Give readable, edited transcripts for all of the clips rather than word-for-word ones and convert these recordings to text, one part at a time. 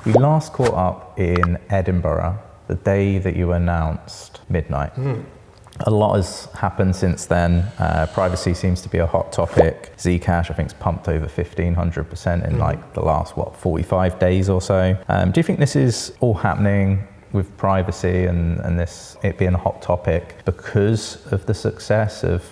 We last caught up in Edinburgh the day that you announced Midnight. A lot has happened since then. Privacy seems to be a hot topic. Zcash, I think, has pumped over 1,500% in like the last, 45 days or so. Do you think this is all happening with privacy and it being a hot topic because of the success of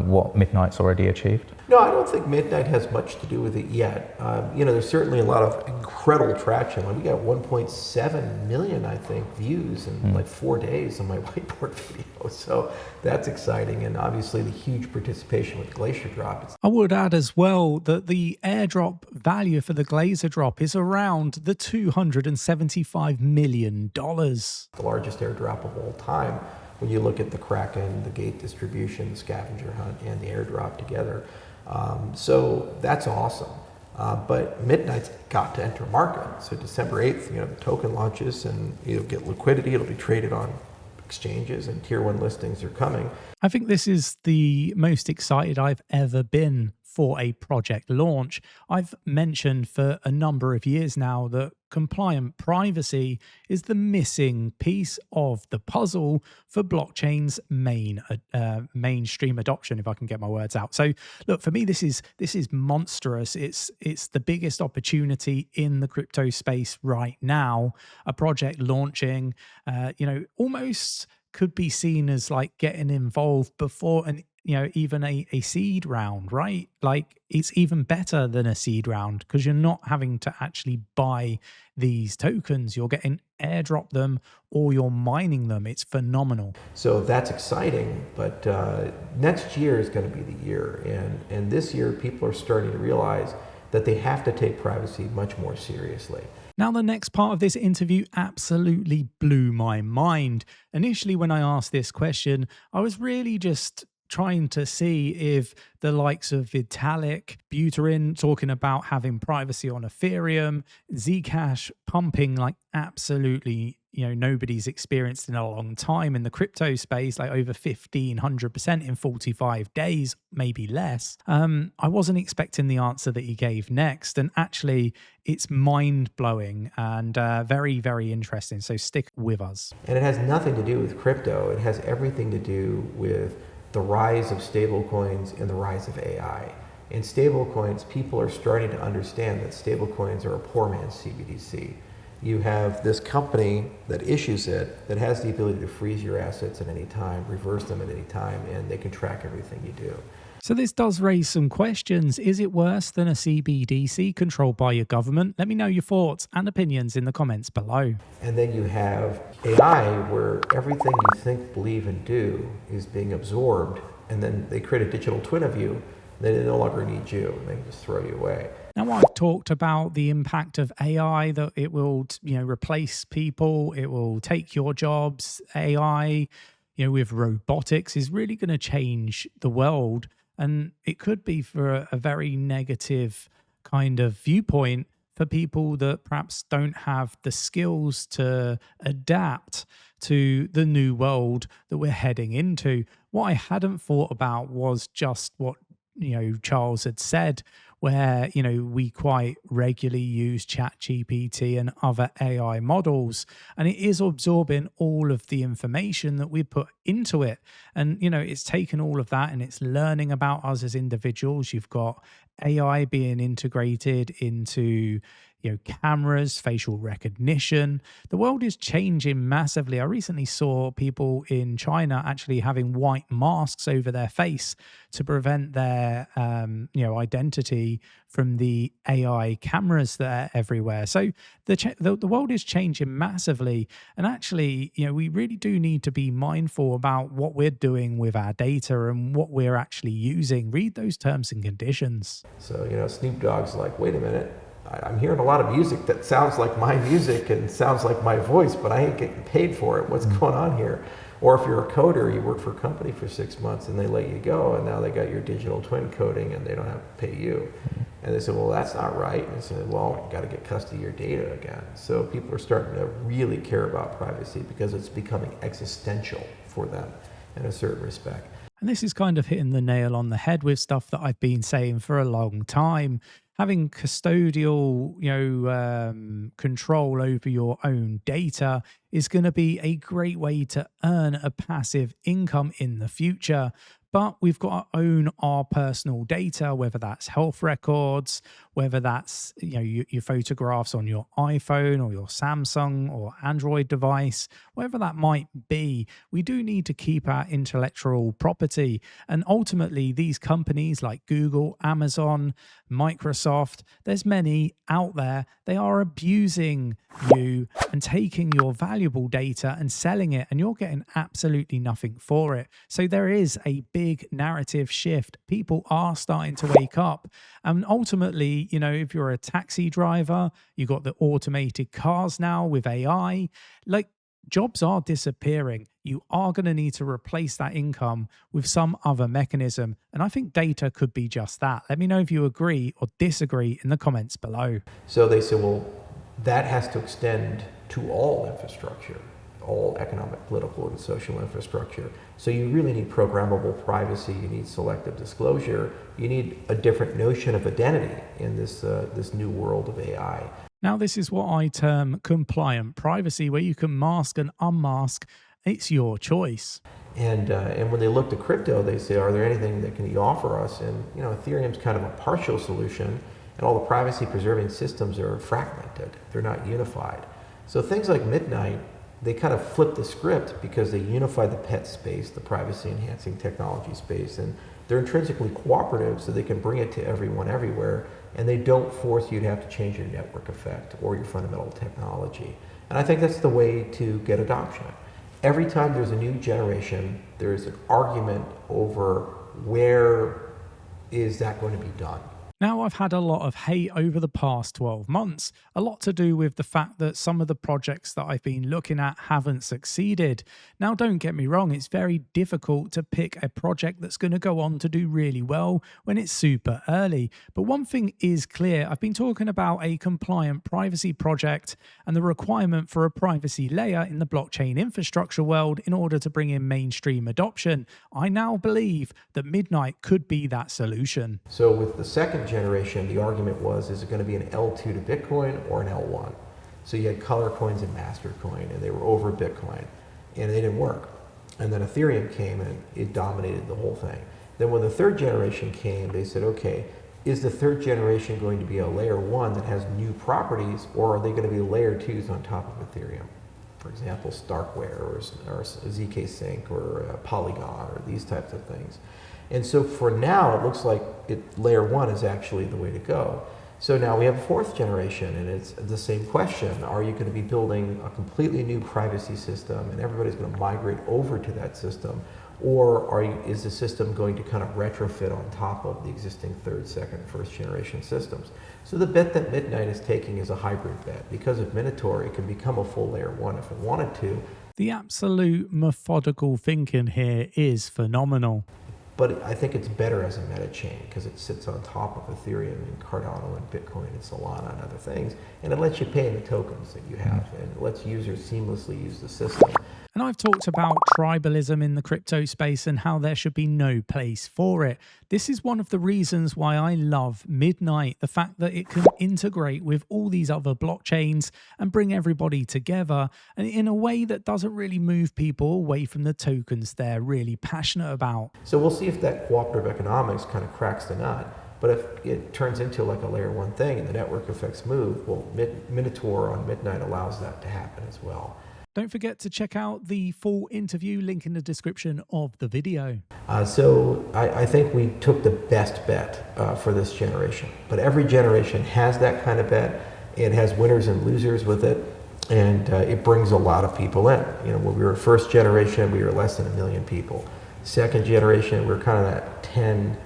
what Midnight's already achieved? No, I don't think Midnight has much to do with it yet. There's certainly a lot of incredible traction. Like we got 1.7 million, I think, views in like 4 days on my whiteboard video. So that's exciting. And obviously the huge participation with Glacier drop. I would add as well that the airdrop value for the Glacier drop is around the $275 million. The largest airdrop of all time. When you look at the Kraken, the gate distribution, the scavenger hunt, and the airdrop together. So that's awesome. But Midnight's got to enter market. So December 8th, the token launches and you'll get liquidity. It'll be traded on exchanges and tier 1 listings are coming. I think this is the most excited I've ever been for a project launch. I've mentioned for a number of years now that compliant privacy is the missing piece of the puzzle for blockchain's mainstream adoption, if I can get my words out. So look, for me, this is monstrous. It's the biggest opportunity in the crypto space right now. A project launching, almost could be seen as like getting involved before even a seed round, right? Like it's even better than a seed round because you're not having to actually buy these tokens. You're getting airdrop them or you're mining them. It's phenomenal. So that's exciting, but next year is going to be the year. And this year people are starting to realize that they have to take privacy much more seriously. Now, the next part of this interview absolutely blew my mind. Initially, when I asked this question, I was really just trying to see if the likes of Vitalik Buterin talking about having privacy on Ethereum, Zcash pumping like absolutely, nobody's experienced in a long time in the crypto space, like over 1,500% in 45 days, maybe less. I wasn't expecting the answer that he gave next. And actually, it's mind-blowing and very, very interesting. So stick with us. And it has nothing to do with crypto. It has everything to do with the rise of stablecoins and the rise of AI. In stablecoins, people are starting to understand that stablecoins are a poor man's CBDC. You have this company that issues it that has the ability to freeze your assets at any time, reverse them at any time, and they can track everything you do. So this does raise some questions. Is it worse than a CBDC controlled by your government? Let me know your thoughts and opinions in the comments below. And then you have AI where everything you think, believe, and do is being absorbed, and then they create a digital twin of you, and they no longer need you, and they can just throw you away. Now, I've talked about the impact of AI, that it will, replace people, it will take your jobs. AI, with robotics is really going to change the world. And it could be for a very negative kind of viewpoint for people that perhaps don't have the skills to adapt to the new world that we're heading into. What I hadn't thought about was just what, Charles had said, where, we quite regularly use ChatGPT and other AI models, and it is absorbing all of the information that we put into it. And, it's taken all of that and it's learning about us as individuals. You've got AI being integrated into, cameras, facial recognition. The world is changing massively. I recently saw people in China actually having white masks over their face to prevent their, identity from the AI cameras that are everywhere. So the world is changing massively. And actually, we really do need to be mindful about what we're doing with our data and what we're actually using. Read those terms and conditions. So, Snoop Dogg's like, wait a minute. I'm hearing a lot of music that sounds like my music and sounds like my voice, but I ain't getting paid for it. What's going on here? Or if you're a coder, you work for a company for 6 months and they let you go, and now they got your digital twin coding and they don't have to pay you. And they said, well, that's not right. And they said, well, you got to get custody of your data again. So people are starting to really care about privacy because it's becoming existential for them in a certain respect. And this is kind of hitting the nail on the head with stuff that I've been saying for a long time. having custodial, control over your own data is going to be a great way to earn a passive income in the future. But we've got to own our personal data, whether that's health records, whether that's your photographs on your iPhone or your Samsung or Android device, whatever that might be. We do need to keep our intellectual property. And ultimately, these companies like Google, Amazon, Microsoft, there's many out there, they are abusing you and taking your valuable data and selling it, and you're getting absolutely nothing for it. So there is a big narrative shift. People are starting to wake up. And ultimately, if you're a taxi driver, you got the automated cars now with AI, like jobs are disappearing. You are going to need to replace that income with some other mechanism. And I think data could be just that. Let me know if you agree or disagree in the comments below. So they say, well, that has to extend to all infrastructure, all economic, political, and social infrastructure. So you really need programmable privacy, you need selective disclosure, you need a different notion of identity in this new world of AI. Now, this is what I term compliant privacy, where you can mask and unmask. It's your choice. And when they looked at crypto, they say, are there anything that can you offer us? And Ethereum's kind of a partial solution, and all the privacy preserving systems are fragmented. They're not unified. So things like Midnight, they kind of flip the script because they unify the pet space, the privacy enhancing technology space, and they're intrinsically cooperative, so they can bring it to everyone everywhere, and they don't force you to have to change your network effect or your fundamental technology. And I think that's the way to get adoption. Every time there's a new generation, there's an argument over where is that going to be done. Now, I've had a lot of hate over the past 12 months, a lot to do with the fact that some of the projects that I've been looking at haven't succeeded. Now, don't get me wrong, it's very difficult to pick a project that's going to go on to do really well when it's super early. But one thing is clear, I've been talking about a compliant privacy project and the requirement for a privacy layer in the blockchain infrastructure world in order to bring in mainstream adoption. I now believe that Midnight could be that solution. So with the second generation, the argument was, is it going to be an L2 to Bitcoin or an L1? So you had color coins and master coin, and they were over Bitcoin, and they didn't work. And then Ethereum came and it dominated the whole thing. Then when the third generation came, they said, okay, is the third generation going to be a layer 1 that has new properties, or are they going to be layer 2s on top of Ethereum? For example, Starkware or ZK Sync or Polygon or these types of things. And so for now, it looks like layer 1 is actually the way to go. So now we have a fourth generation, and it's the same question. Are you going to be building a completely new privacy system and everybody's going to migrate over to that system? Or is the system going to kind of retrofit on top of the existing third, second, first generation systems? So the bet that Midnight is taking is a hybrid bet. Because of Minotaur, it can become a full layer 1 if it wanted to. The absolute methodical thinking here is phenomenal. But I think it's better as a meta chain because it sits on top of Ethereum and Cardano and Bitcoin and Solana and other things. And it lets you pay in the tokens that you have, and it lets users seamlessly use the system. And I've talked about tribalism in the crypto space and how there should be no place for it. This is one of the reasons why I love Midnight, the fact that it can integrate with all these other blockchains and bring everybody together, and in a way that doesn't really move people away from the tokens they're really passionate about. So we'll see if that cooperative economics kind of cracks the nut. But if it turns into like a layer 1 thing and the network effects move, well, Minotaur on Midnight allows that to happen as well. Don't forget to check out the full interview, link in the description of the video. So I think we took the best bet for this generation. But every generation has that kind of bet. It has winners and losers with it. And it brings a lot of people in. When we were first generation, we were less than 1 million people. Second generation, we were kind of that 10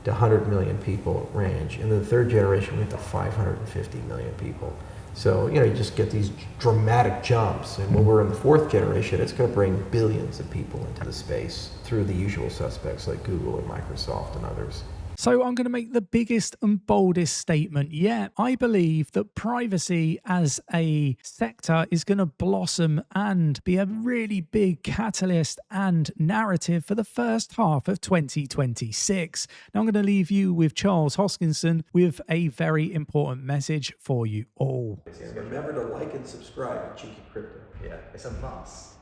to 100 million people range. And then the third generation, we went to 550 million people. So, you just get these dramatic jumps. And when we're in the fourth generation, it's going to bring billions of people into the space through the usual suspects like Google and Microsoft and others. So I'm going to make the biggest and boldest statement yet. I believe that privacy as a sector is going to blossom and be a really big catalyst and narrative for the first half of 2026. Now I'm going to leave you with Charles Hoskinson with a very important message for you all. Remember to like and subscribe to Cheeky Crypto. Yeah, it's a must.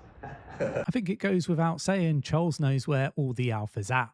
I think it goes without saying, Charles knows where all the alpha's at.